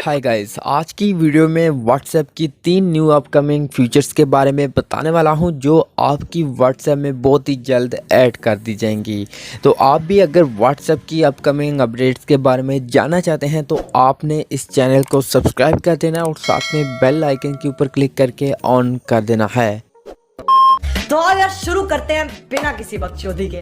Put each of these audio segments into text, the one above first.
Hi guys, आज की video में व्हाट्सएप की 3 न्यू अपकमिंग फीचर्स के बारे में बताने वाला हूं जो आपकी व्हाट्सएप में बहुत ही जल्द ऐड कर दी जाएंगी। तो आप भी अगर व्हाट्सएप की अपकमिंग अपडेट्स के बारे में जानना चाहते हैं तो आपने इस चैनल को सब्सक्राइब कर देना और साथ में बेल आइकन के ऊपर क्लिक करके ऑन कर देना है। तो आओ यार शुरू करते हैं बिना किसी बकचोदी के।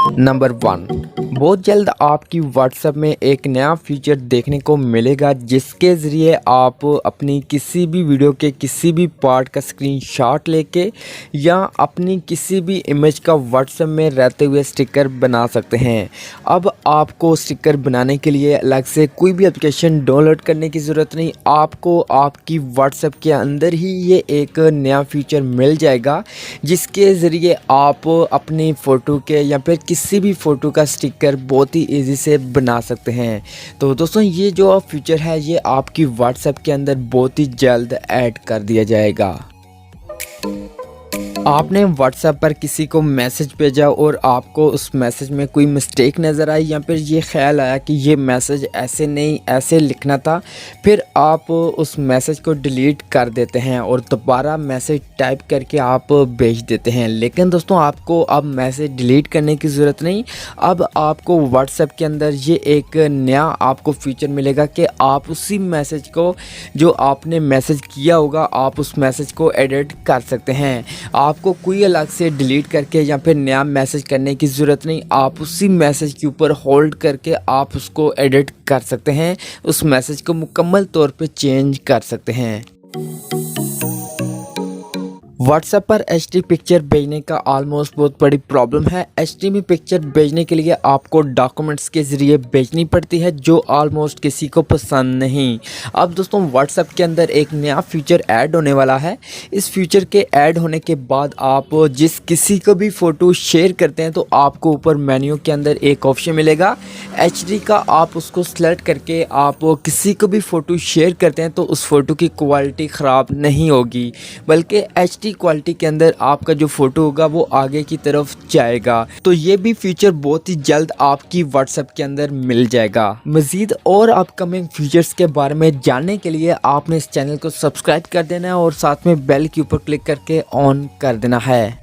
नंबर 1, बहुत जल्द आपकी व्हाट्सएप में एक नया फीचर देखने को मिलेगा जिसके ज़रिए आप अपनी किसी भी वीडियो के किसी भी पार्ट का स्क्रीनशॉट लेके या अपनी किसी भी इमेज का व्हाट्सएप में रहते हुए स्टिकर बना सकते हैं। अब आपको स्टिकर बनाने के लिए अलग से कोई भी एप्लीकेशन डाउनलोड करने की ज़रूरत नहीं, आपको आपकी व्हाट्सएप के अंदर ही ये एक नया फीचर मिल जाएगा जिसके ज़रिए आप अपनी फ़ोटो के या फिर किसी भी फ़ोटो का स्टिकर बहुत ही इजी से बना सकते हैं। तो दोस्तों ये जो फीचर है ये आपकी व्हाट्सएप के अंदर बहुत ही जल्द ऐड कर दिया जाएगा। आपने व्हाट्सएप पर किसी को मैसेज भेजा और आपको उस मैसेज में कोई मिस्टेक नज़र आई या फिर ये ख्याल आया कि ये मैसेज ऐसे नहीं ऐसे लिखना था, फिर आप उस मैसेज को डिलीट कर देते हैं और दोबारा मैसेज टाइप करके आप भेज देते हैं। लेकिन दोस्तों आपको अब मैसेज डिलीट करने की ज़रूरत नहीं, अब आपको व्हाट्सएप के अंदर ये एक नया आपको फीचर मिलेगा कि आप उसी मैसेज को जो आपने मैसेज किया होगा आप उस मैसेज को एडिट कर सकते हैं। आपको कोई अलग से डिलीट करके या फिर नया मैसेज करने की ज़रूरत नहीं, आप उसी मैसेज के ऊपर होल्ड करके आप उसको एडिट कर सकते हैं, उस मैसेज को मुकम्मल तौर पे चेंज कर सकते हैं। व्हाट्सएप पर एचडी पिक्चर भेजने का ऑलमोस्ट बहुत बड़ी प्रॉब्लम है। एचडी पिक्चर भेजने के लिए आपको डॉक्यूमेंट्स के ज़रिए भेजनी पड़ती है जो ऑलमोस्ट किसी को पसंद नहीं। अब दोस्तों व्हाट्सएप के अंदर एक नया फीचर ऐड होने वाला है। इस फीचर के ऐड होने के बाद आप जिस किसी को भी फ़ोटो शेयर करते हैं तो आपको ऊपर मेन्यू के अंदर एक ऑप्शन मिलेगा एचडी का, आप उसको सेलेक्ट करके आप किसी को भी फ़ोटो शेयर करते हैं तो उस फ़ोटो की क्वालिटी ख़राब नहीं होगी बल्कि एचडी क्वालिटी के अंदर आपका जो फ़ोटो होगा वो आगे की तरफ जाएगा। तो ये भी फीचर बहुत ही जल्द आपकी व्हाट्सएप के अंदर मिल जाएगा। मज़ीद और अपकमिंग फीचर्स के बारे में जानने के लिए आपने इस चैनल को सब्सक्राइब कर देना है और साथ में बेल के ऊपर क्लिक करके ऑन कर देना है।